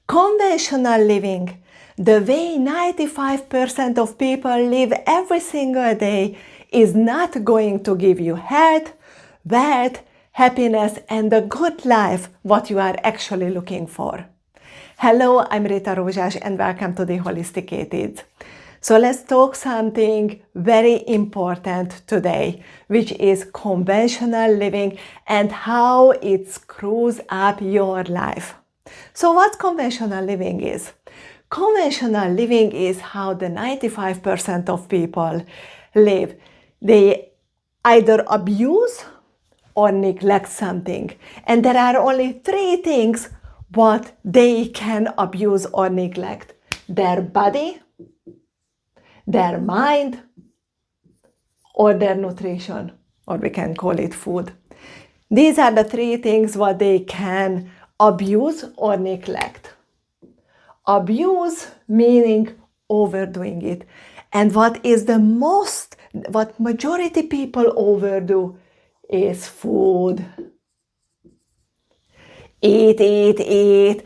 Conventional living, the way 95% of people live every single day, is not going to give you health, wealth, happiness, and the good life what you are actually looking for. Hello, I'm Rita Rózsás and welcome to the Whole-isticated. So let's talk something very important today, which is conventional living and how it screws up your life. So what conventional living is? Conventional living is how the 95% of people live. They either abuse or neglect something. And there are only three things what they can abuse or neglect: their body, their mind, or their nutrition, or we can call it food. These are the three things what they can abuse or neglect. Abuse meaning overdoing it. And what majority people overdo is food. Eat,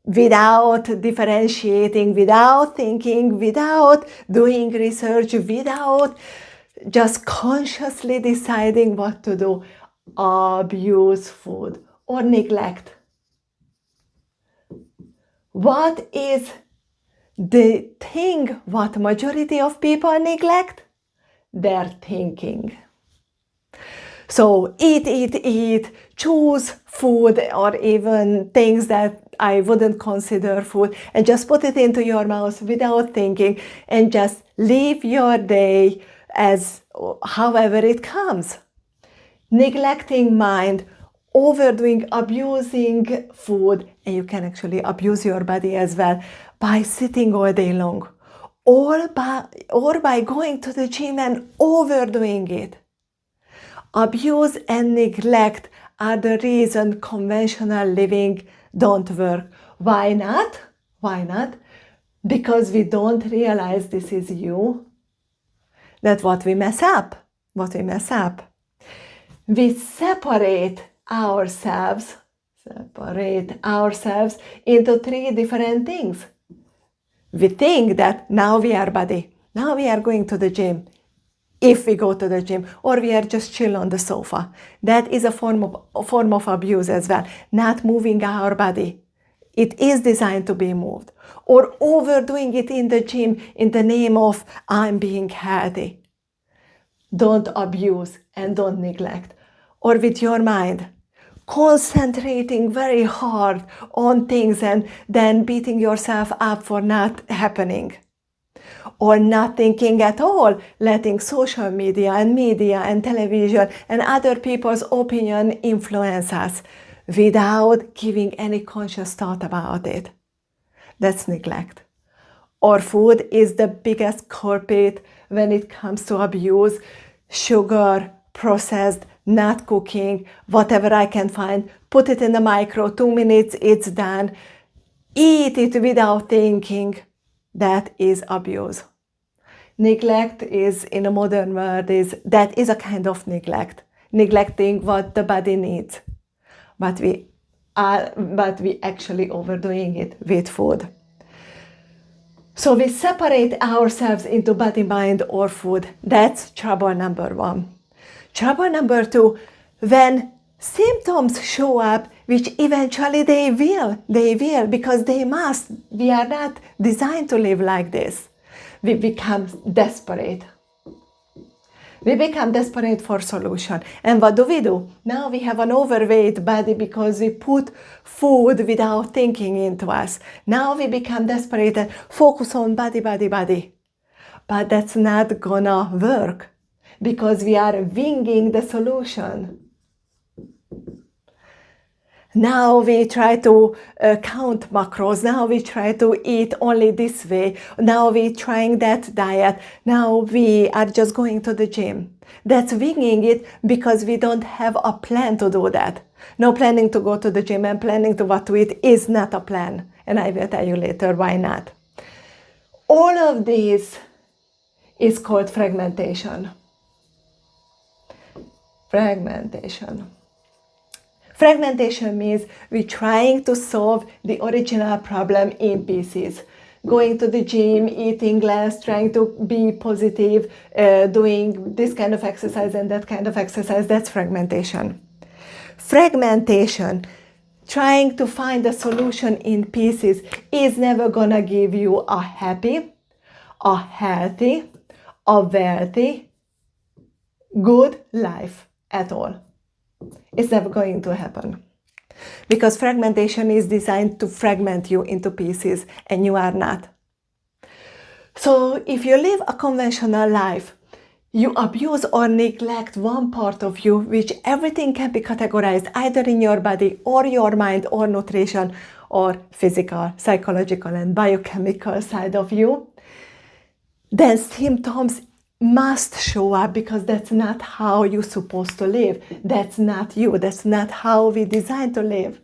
without differentiating, without thinking, without doing research, without just consciously deciding what to do. Abuse food or neglect. What is the thing what majority of people neglect? Their thinking. So eat, choose food or even things that I wouldn't consider food and just put it into your mouth without thinking and just live your day as however it comes. Neglecting mind, overdoing, abusing food, and you can actually abuse your body as well by sitting all day long or by going to the gym and overdoing it. Abuse and neglect are the reason conventional living don't work. Why not? Why not? Because we don't realize this is you. That's what we mess up. We separate ourselves into three different things. We think that now we are body. Now we are going to the gym. If we go to the gym, or we are just chill on the sofa. That is a form of abuse as well. Not moving our body. It is designed to be moved. Or overdoing it in the gym in the name of I'm being healthy. Don't abuse and don't neglect. Or with your mind, concentrating very hard on things and then beating yourself up for not happening. Or not thinking at all, letting social media and television and other people's opinion influence us without giving any conscious thought about it. That's neglect. Or food is the biggest culprit when it comes to abuse. Sugar, processed, not cooking, whatever I can find, put it in the micro, 2 minutes, it's done. Eat it without thinking. That is abuse. Neglect is, in a modern world, that is a kind of neglect. Neglecting what the body needs. But we actually overdoing it with food. So we separate ourselves into body, mind, or food. That's trouble number one. Trouble number two, when symptoms show up, which eventually they will, because they must. We are not designed to live like this. We become desperate. We become desperate for solution. And what do? Now we have an overweight body because we put food without thinking into us. Now we become desperate and focus on body. But that's not gonna work because we are winging the solution. Now we try to count macros. Now we try to eat only this way. Now we trying that diet. Now we are just going to the gym. That's winging it because we don't have a plan to do that. No planning to go to the gym and planning to what to eat is not a plan. And I will tell you later why not. All of this is called fragmentation. Fragmentation means we're trying to solve the original problem in pieces. Going to the gym, eating less, trying to be positive, doing this kind of exercise and that kind of exercise, that's fragmentation. Fragmentation, trying to find a solution in pieces, is never gonna give you a happy, a healthy, a wealthy, good life at all. It's never going to happen. Because fragmentation is designed to fragment you into pieces, and you are not. So if you live a conventional life, you abuse or neglect one part of you, which everything can be categorized either in your body or your mind or nutrition or physical, psychological and biochemical side of you, then symptoms must show up, because that's not how you're supposed to live. That's not you. That's not how we designed to live.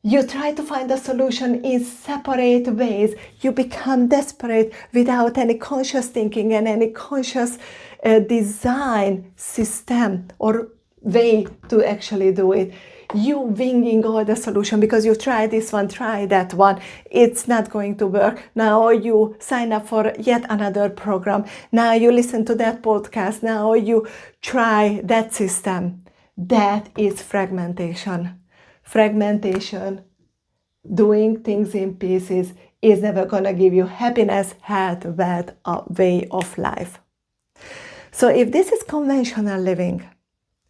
You try to find a solution in separate ways. You become desperate without any conscious thinking and any conscious design system or way to actually do it. You winging all the solution because you try this one, try that one. It's not going to work. Now you sign up for yet another program. Now you listen to that podcast. Now you try that system. That is fragmentation. Fragmentation, doing things in pieces, is never going to give you happiness, health, wealth, a way of life. So if this is conventional living,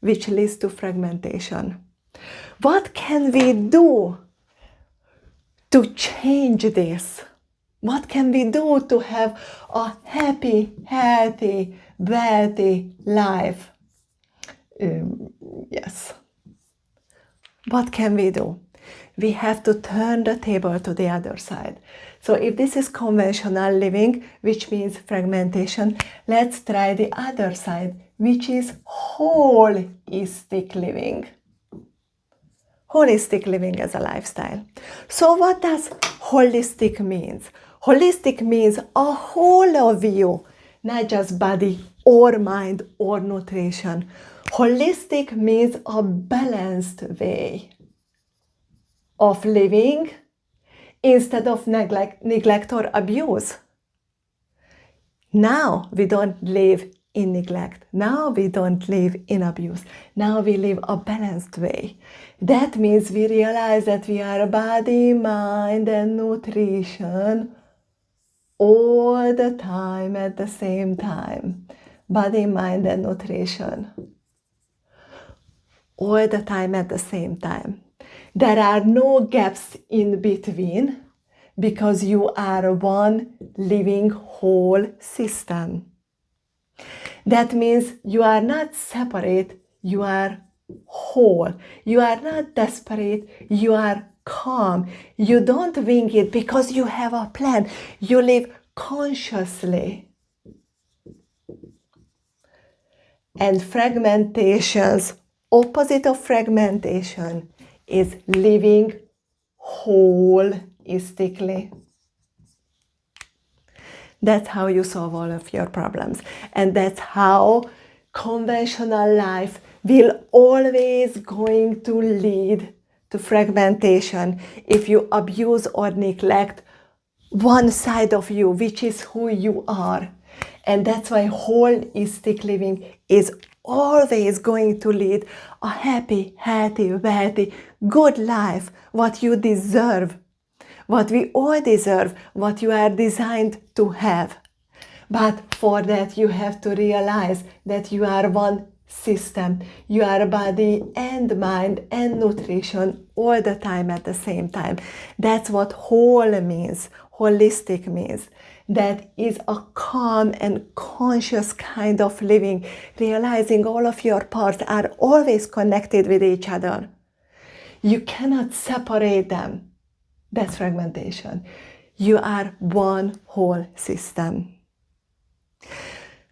which leads to fragmentation, what can we do to change this? What can we do to have a happy, healthy, wealthy life? Yes. What can we do? We have to turn the table to the other side. So if this is conventional living, which means fragmentation, let's try the other side, which is whole-istic living. Holistic living as a lifestyle. So what does holistic means? Holistic means a whole of you, not just body or mind or nutrition. Holistic means a balanced way of living instead of neglect or abuse. Now we don't live in neglect. Now we don't live in abuse. Now we live a balanced way. That means we realize that we are body, mind, and nutrition all the time at the same time. Body, mind, and nutrition. All the time at the same time. There are no gaps in between, because you are one living whole system. That means you are not separate, you are whole. You are not desperate, you are calm. You don't wing it because you have a plan. You live consciously. And fragmentation's opposite of fragmentation is living whole-istically. That's how you solve all of your problems. And that's how conventional life will always going to lead to fragmentation if you abuse or neglect one side of you, which is who you are. And that's why whole-istic living is always going to lead a happy, healthy, wealthy, good life, what you deserve, what we all deserve, what you are designed to have. But for that, you have to realize that you are one system. You are body and mind and nutrition all the time at the same time. That's what whole means, holistic means. That is a calm and conscious kind of living, realizing all of your parts are always connected with each other. You cannot separate them. That's fragmentation. You are one whole system.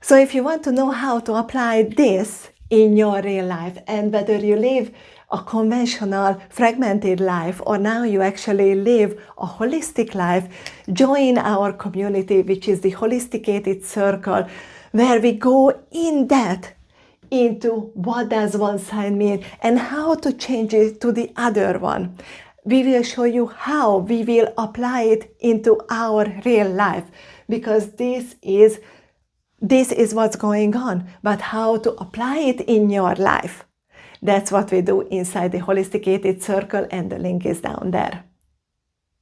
So if you want to know how to apply this in your real life, and whether you live a conventional fragmented life or now you actually live a holistic life, join our community, which is the Holisticated Circle, where we go in depth into what does one sign mean and how to change it to the other one. We will show you how we will apply it into our real life, because this is what's going on, but how to apply it in your life. That's what we do inside the Holistic Circle, and the link is down there.